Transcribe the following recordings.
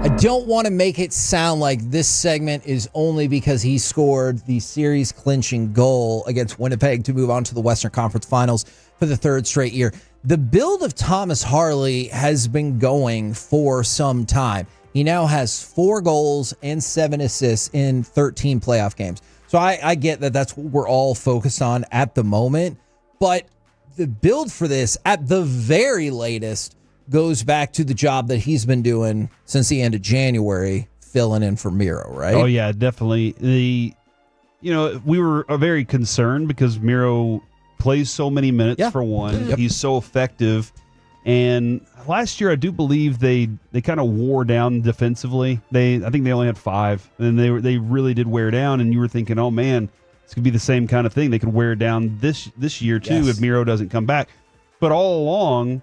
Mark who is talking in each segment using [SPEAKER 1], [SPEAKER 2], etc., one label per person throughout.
[SPEAKER 1] I don't want to make it sound like this segment is only because he scored the series-clinching goal against Winnipeg to move on to the Western Conference Finals for the third straight year. The build of Thomas Harley has been going for some time. He now has 4 goals and 7 assists in 13 playoff games. So I get that that's what we're all focused on at the moment. But the build for this, at the very latest, goes back to the job that he's been doing since the end of January, filling in for Miro, right?
[SPEAKER 2] Oh, yeah, definitely. We were very concerned because Miro plays so many minutes for one. Yep. He's so effective. And last year, I do believe they kind of wore down defensively. I think they only had 5, and they really did wear down. And you were thinking, oh man, this could be the same kind of thing. They could wear down this year too if Miro doesn't come back. But all along,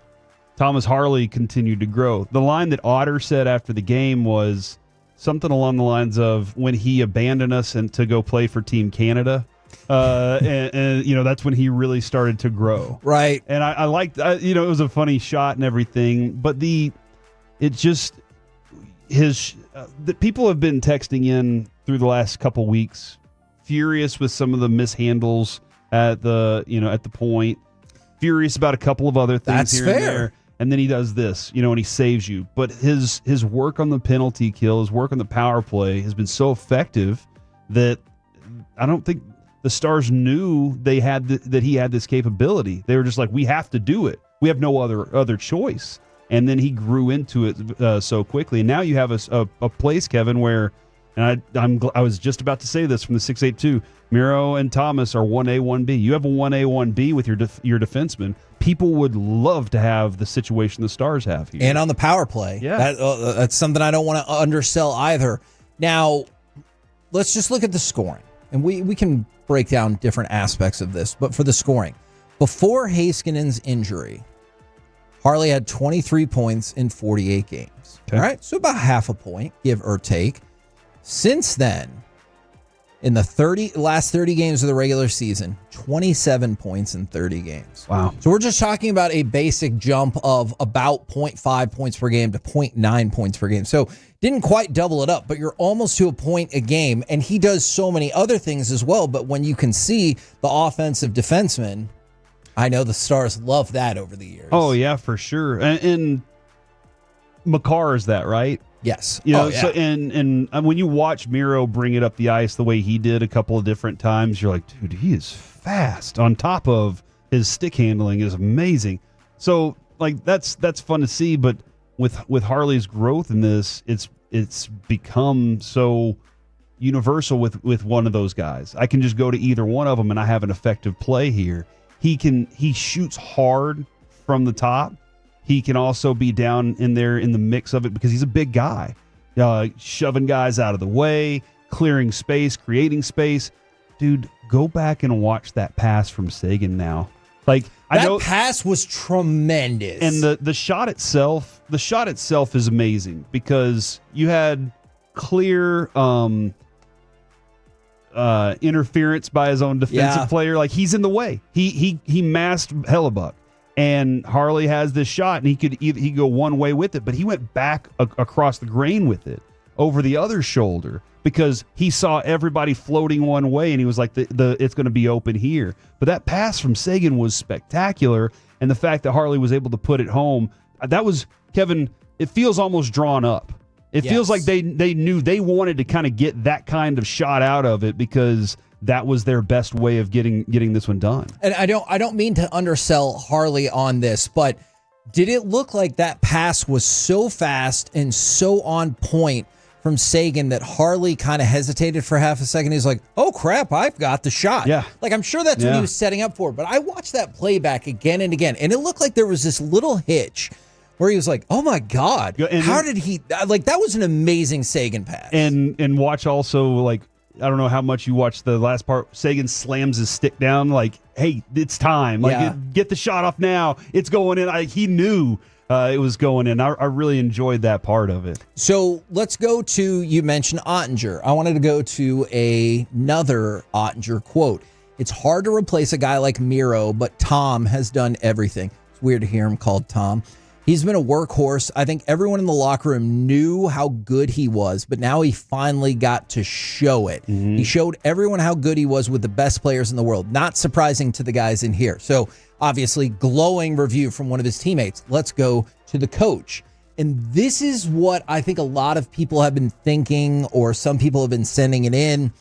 [SPEAKER 2] Thomas Harley continued to grow. The line that Otter said after the game was something along the lines of when he abandoned us and to go play for Team Canada. And that's when he really started to grow.
[SPEAKER 1] Right.
[SPEAKER 2] And I liked, it was a funny shot and everything, but the people have been texting in through the last couple weeks, furious with some of the mishandles at the point, furious about a couple of other things. That's here fair. And there. And then he does this, and he saves you. But his work on the penalty kill, his work on the power play has been so effective that I don't think the Stars knew they had that he had this capability. They were just like, we have to do it. We have no other choice. And then he grew into it so quickly. And now you have a place, Kevin, where, and I was just about to say this from the 682, Miro and Thomas are 1A, 1B. You have a 1A, 1B with your defenseman. People would love to have the situation the Stars have here.
[SPEAKER 1] And on the power play.
[SPEAKER 2] Yeah.
[SPEAKER 1] That's something I don't want to undersell either. Now, let's just look at the scoring. And we can break down different aspects of this. But for the scoring, before Heiskanen's injury, Harley had 23 points in 48 games. Okay. All right, so about half a point, give or take. Since then, in the last 30 games of the regular season, 27 points in 30 games.
[SPEAKER 2] Wow.
[SPEAKER 1] So we're just talking about a basic jump of about 0.5 points per game to 0.9 points per game. So didn't quite double it up, but you're almost to a point a game. And he does so many other things as well. But when you can see the offensive defenseman, I know the Stars love that over the years.
[SPEAKER 2] Oh, yeah, for sure. And Makar is that, right?
[SPEAKER 1] Yes.
[SPEAKER 2] So and when you watch Miro bring it up the ice the way he did a couple of different times, you're like, dude, he is fast. On top of his stick handling is amazing. So like that's fun to see. But with Harley's growth in this, it's become so universal with one of those guys. I can just go to either one of them and I have an effective play here. He shoots hard from the top. He can also be down in there in the mix of it because he's a big guy, shoving guys out of the way, clearing space, creating space. Dude, go back and watch that pass from Seguin now. Like
[SPEAKER 1] that pass was tremendous.
[SPEAKER 2] And the shot itself is amazing because you had clear interference by his own defensive player. Like he's in the way. He masked Hellebuck. And Harley has this shot, and he could go one way with it, but he went back across the grain with it over the other shoulder because he saw everybody floating one way, and he was like, "It's going to be open here." But that pass from Seguin was spectacular, and the fact that Harley was able to put it home, that was, Kevin, it feels almost drawn up. It feels like they knew they wanted to kind of get that kind of shot out of it because that was their best way of getting this one done.
[SPEAKER 1] And I don't mean to undersell Harley on this, but did it look like that pass was so fast and so on point from Seguin that Harley kind of hesitated for half a second? He's like, oh crap, I've got the shot.
[SPEAKER 2] Yeah.
[SPEAKER 1] Like I'm sure that's what he was setting up for. But I watched that playback again and again, and it looked like there was this little hitch where he was like, oh my God, how did he, like that was an amazing Seguin pass.
[SPEAKER 2] And watch also, like, I don't know how much you watched the last part. Seguin slams his stick down like, hey, it's time. Like, get the shot off now. It's going in. He knew it was going in. I really enjoyed that part of it.
[SPEAKER 1] So let's go to, you mentioned Ottinger. I wanted to go to another Ottinger quote. It's hard to replace a guy like Miro, but Tom has done everything. It's weird to hear him called Tom. He's been a workhorse. I think everyone in the locker room knew how good he was, but now he finally got to show it. Mm-hmm. He showed everyone how good he was with the best players in the world. Not surprising to the guys in here. So obviously, glowing review from one of his teammates. Let's go to the coach. And this is what I think a lot of people have been thinking, or some people have been sending it in.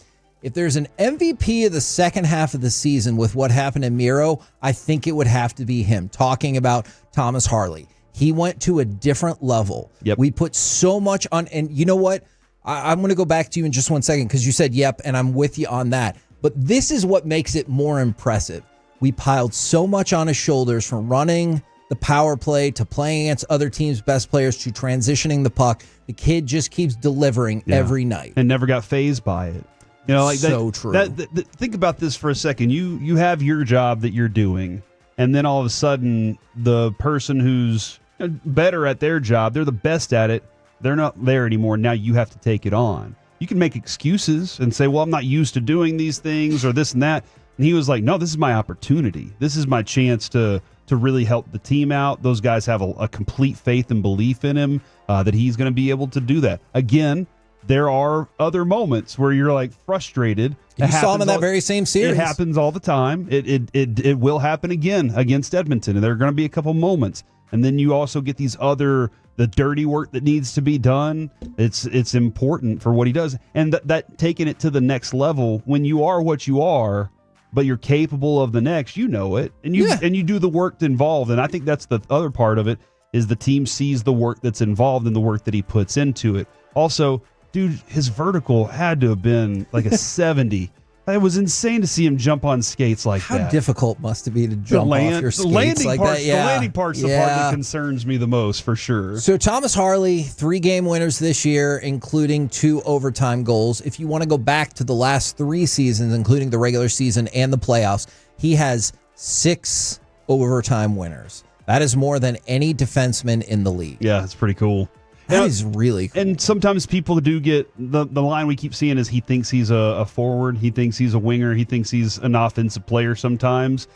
[SPEAKER 1] If there's an MVP of the second half of the season with what happened in Miro, I think it would have to be him. Talking about Thomas Harley. He went to a different level.
[SPEAKER 2] Yep.
[SPEAKER 1] We put so much on, and you know what? I'm going to go back to you in just 1 second because you said yep, and I'm with you on that. But this is what makes it more impressive. We piled so much on his shoulders, from running the power play to playing against other teams' best players to transitioning the puck. The kid just keeps delivering every night.
[SPEAKER 2] And never got fazed by it. You know, like
[SPEAKER 1] so true.
[SPEAKER 2] Think about this for a second. You have your job that you're doing, and then all of a sudden, the person who's better at their job, they're the best at it, they're not there anymore. Now you have to take it on. You can make excuses and say, well, I'm not used to doing these things or this and that. And he was like, no, this is my opportunity. This is my chance to really help the team out. Those guys have a complete faith and belief in him that he's going to be able to do that. Again, there are other moments where you're like frustrated.
[SPEAKER 1] You saw him in that very same series.
[SPEAKER 2] It happens all the time. It will happen again against Edmonton, and there are going to be a couple moments. And then you also get the dirty work that needs to be done. It's important for what he does, and that taking it to the next level. When you are what you are, but you're capable of the next, you know it, and you do the work involved. And I think that's the other part of it, is the team sees the work that's involved and the work that he puts into it. Also, dude, his vertical had to have been like a 70. It was insane to see him jump on skates like that.
[SPEAKER 1] How difficult must it be to jump off your skates like that?
[SPEAKER 2] The landing part's the part that concerns me the most, for sure.
[SPEAKER 1] So Thomas Harley, 3 game winners this year, including 2 overtime goals. If you want to go back to the last 3 seasons, including the regular season and the playoffs, he has 6 overtime winners. That is more than any defenseman in the league.
[SPEAKER 2] Yeah, it's pretty cool.
[SPEAKER 1] That is really cool.
[SPEAKER 2] And sometimes people do get the line we keep seeing is he thinks he's a forward. He thinks he's a winger. He thinks he's an offensive player sometimes.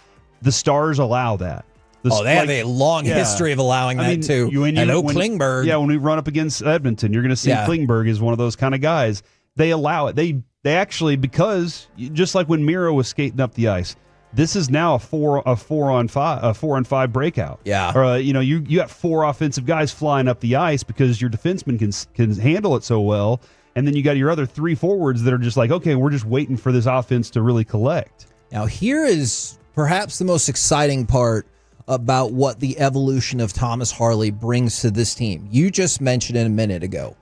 [SPEAKER 2] The Stars allow that.
[SPEAKER 1] They have a long history of allowing that too. Klingberg.
[SPEAKER 2] Yeah, when we run up against Edmonton, you're going to see Klingberg is one of those kind of guys. They allow it. They actually, because just like when Miro was skating up the ice, this is now a 4-on-5 breakout.
[SPEAKER 1] Yeah.
[SPEAKER 2] Or you got 4 offensive guys flying up the ice because your defenseman can handle it so well, and then you got your other 3 forwards that are just like, okay, we're just waiting for this offense to really collect.
[SPEAKER 1] Now here is perhaps the most exciting part about what the evolution of Thomas Harley brings to this team. You just mentioned it a minute ago.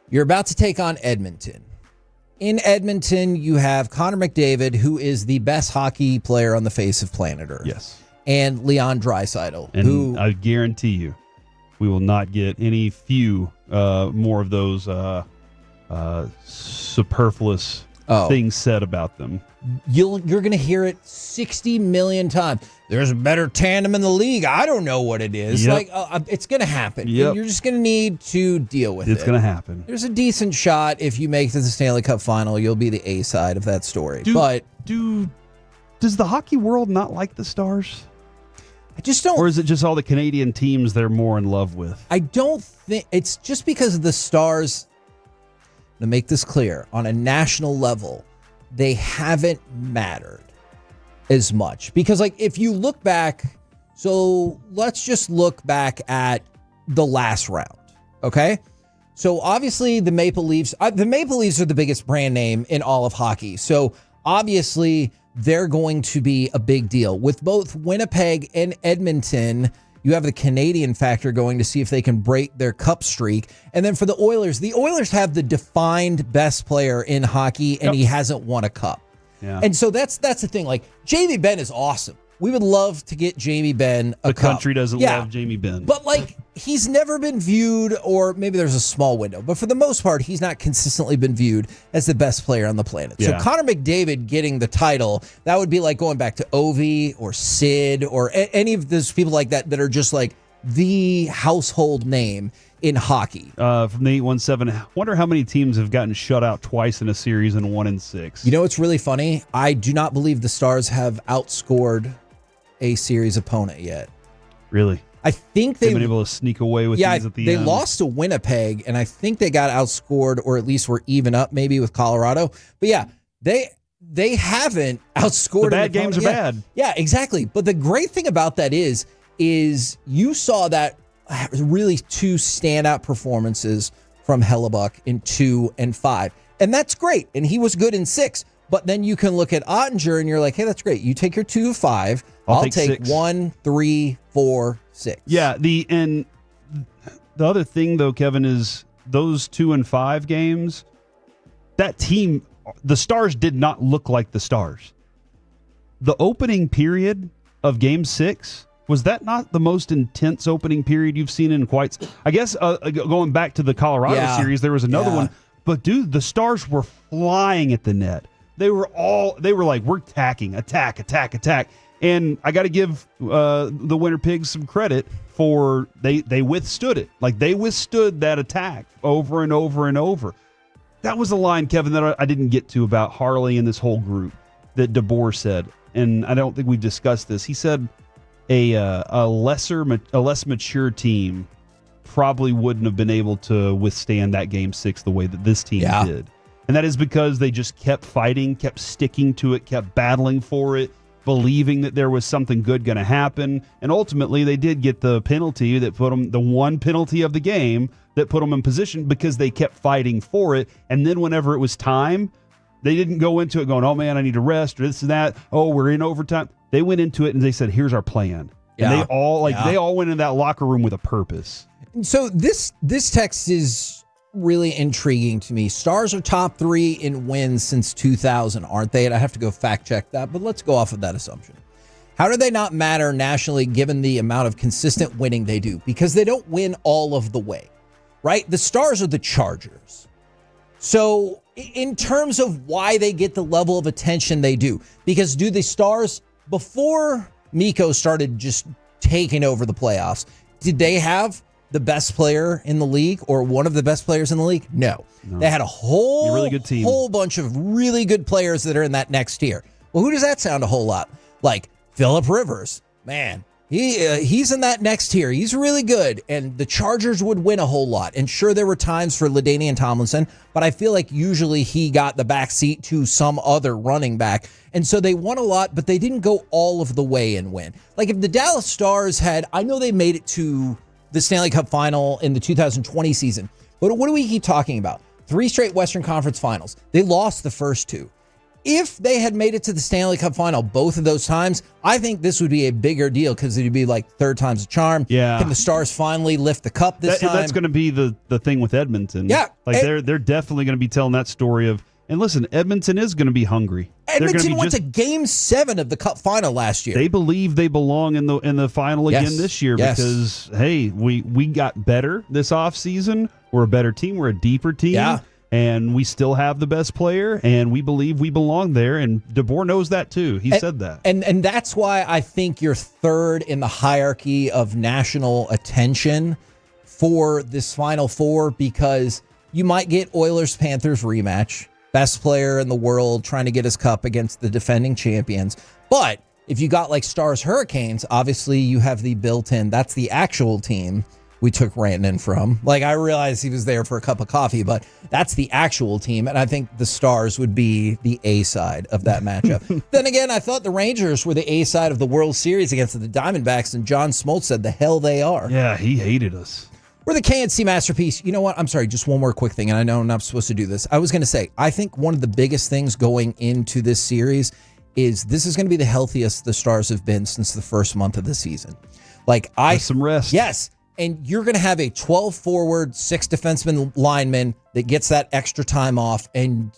[SPEAKER 1] You're about to take on Edmonton. In Edmonton, you have Connor McDavid, who is the best hockey player on the face of planet Earth.
[SPEAKER 2] Yes.
[SPEAKER 1] And Leon Draisaitl,
[SPEAKER 2] and
[SPEAKER 1] who
[SPEAKER 2] I guarantee you, we will not get any more of those superfluous things said about them.
[SPEAKER 1] You're going to hear it 60 million times. There's a better tandem in the league. I don't know what it is.
[SPEAKER 2] Yep.
[SPEAKER 1] It's going to happen.
[SPEAKER 2] Yep.
[SPEAKER 1] You're just going to need to deal with it.
[SPEAKER 2] It's going to happen.
[SPEAKER 1] There's a decent shot if you make it to the Stanley Cup final. You'll be the A side of that story.
[SPEAKER 2] Does the hockey world not like the Stars?
[SPEAKER 1] I just don't.
[SPEAKER 2] Or is it just all the Canadian teams they're more in love with?
[SPEAKER 1] I don't think it's just because the Stars. To make this clear, on a national level, they haven't mattered as much. Because, if you look back, so let's just look back at the last round, okay? So, obviously, the Maple Leafs are the biggest brand name in all of hockey. So, obviously, they're going to be a big deal. With both Winnipeg and Edmonton, you have the Canadian factor going to see if they can break their cup streak. And then for the Oilers have the defined best player in hockey, and he hasn't won a cup.
[SPEAKER 2] Yeah.
[SPEAKER 1] And so that's the thing. Jamie Benn is awesome. We would love to get Jamie Benn a cup.
[SPEAKER 2] The country doesn't love Jamie Benn.
[SPEAKER 1] But, he's never been viewed, or maybe there's a small window, but for the most part, he's not consistently been viewed as the best player on the planet.
[SPEAKER 2] Yeah.
[SPEAKER 1] So Connor McDavid getting the title, that would be like going back to Ovi or Sid or any of those people like that are just the household name in hockey.
[SPEAKER 2] From the 817, I wonder how many teams have gotten shut out twice in a series and 1-6.
[SPEAKER 1] You know what's really funny? I do not believe the Stars have outscored a series opponent yet.
[SPEAKER 2] Really?
[SPEAKER 1] I think they've
[SPEAKER 2] been able to sneak away with these at the end.
[SPEAKER 1] They lost to Winnipeg, and I think they got outscored, or at least were even up maybe with Colorado. But yeah, they haven't outscored.
[SPEAKER 2] The bad games are bad.
[SPEAKER 1] Yeah, exactly. But the great thing about that is you saw that really two standout performances from Hellebuck in 2 and 5. And that's great. And he was good in 6. But then you can look at Ottinger and you're like, hey, that's great. You take your 2 of 5. I'll take
[SPEAKER 2] 6.
[SPEAKER 1] 1, 3, 4, 6.
[SPEAKER 2] Yeah. The other thing, though, Kevin, is those 2 and 5 games, that team, the Stars did not look like the Stars. The opening period of Game 6, was that not the most intense opening period you've seen in quite... I guess going back to the Colorado series, there was another one. But, dude, the Stars were flying at the net. They were like, we're attacking, attack. And I got to give the Winter Pigs some credit for they withstood it. Like, they withstood that attack over and over and over. That was a line, Kevin, that I didn't get to about Harley and this whole group that DeBoer said. And I don't think we discussed this. He said a less mature team probably wouldn't have been able to withstand that Game 6 the way that this team did. And that is because they just kept fighting, kept sticking to it, kept battling for it, believing that there was something good going to happen. And ultimately, they did get the penalty that put them, the one penalty of the game that put them in position because they kept fighting for it. And then whenever it was time, they didn't go into it going, oh, man, I need to rest or this and that. Oh, we're in overtime. They went into it and they said, here's our plan. And they all went in that locker room with a purpose.
[SPEAKER 1] So this text is really intriguing to me. Stars are top 3 in wins since 2000, aren't they? And I have to go fact check that, but let's go off of that assumption. How do they not matter nationally given the amount of consistent winning they do? Because they don't win all of the way, right? The Stars are the Chargers. So in terms of why they get the level of attention they do, because do the Stars, before Mikko started just taking over the playoffs, did they have the best player in the league or one of the best players in the league? No. They had a
[SPEAKER 2] really good team.
[SPEAKER 1] Whole bunch of really good players that are in that next tier. Well, who does that sound a whole lot like? Phillip Rivers. Man, he's in that next tier. He's really good. And the Chargers would win a whole lot. And sure, there were times for LaDainian Tomlinson, but I feel like usually he got the back seat to some other running back. And so they won a lot, but they didn't go all of the way and win. Like if the Dallas Stars had, I know they made it to the Stanley Cup final in the 2020 season. But what do we keep talking about? 3 straight Western Conference finals. They lost the first 2. If they had made it to the Stanley Cup final both of those times, I think this would be a bigger deal because it would be like third time's a charm.
[SPEAKER 2] Yeah.
[SPEAKER 1] Can the Stars finally lift the cup this time?
[SPEAKER 2] That's going to be the thing with Edmonton.
[SPEAKER 1] Yeah.
[SPEAKER 2] Like they're definitely going to be telling that story of, and listen, Edmonton is going to be hungry.
[SPEAKER 1] Edmonton went to Game 7 of the Cup final last year.
[SPEAKER 2] They believe they belong in the final again this year because, hey, we got better this offseason. We're a better team. We're a deeper team.
[SPEAKER 1] Yeah.
[SPEAKER 2] And we still have the best player, and we believe we belong there. And DeBoer knows that, too. He said that.
[SPEAKER 1] And that's why I think you're third in the hierarchy of national attention for this Final Four, because you might get Oilers-Panthers rematch. Best player in the world trying to get his cup against the defending champions. But if you got like Stars Hurricanes, obviously you have the built-in, that's the actual team we took Rantanen from. Like, I realized he was there for a cup of coffee, but that's the actual team. And I think the Stars would be the A side of that matchup. Then again, I thought the Rangers were the A side of the World Series against the Diamondbacks, and John Smoltz said the hell they are.
[SPEAKER 2] Yeah, he hated us.
[SPEAKER 1] We're the K&C Masterpiece. You know what? I'm sorry, just one more quick thing, and I know I'm not supposed to do this. I was going to say, I think one of the biggest things going into this series is this is going to be the healthiest the Stars have been since the first month of the season. Like,
[SPEAKER 2] some rest.
[SPEAKER 1] Yes. And you're going to have a 12 forward, 6 defenseman lineman that gets that extra time off, and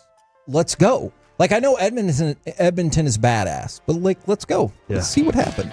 [SPEAKER 1] let's go. Like, I know Edmonton is badass, but like, let's go.
[SPEAKER 2] Yeah.
[SPEAKER 1] Let's see what happens.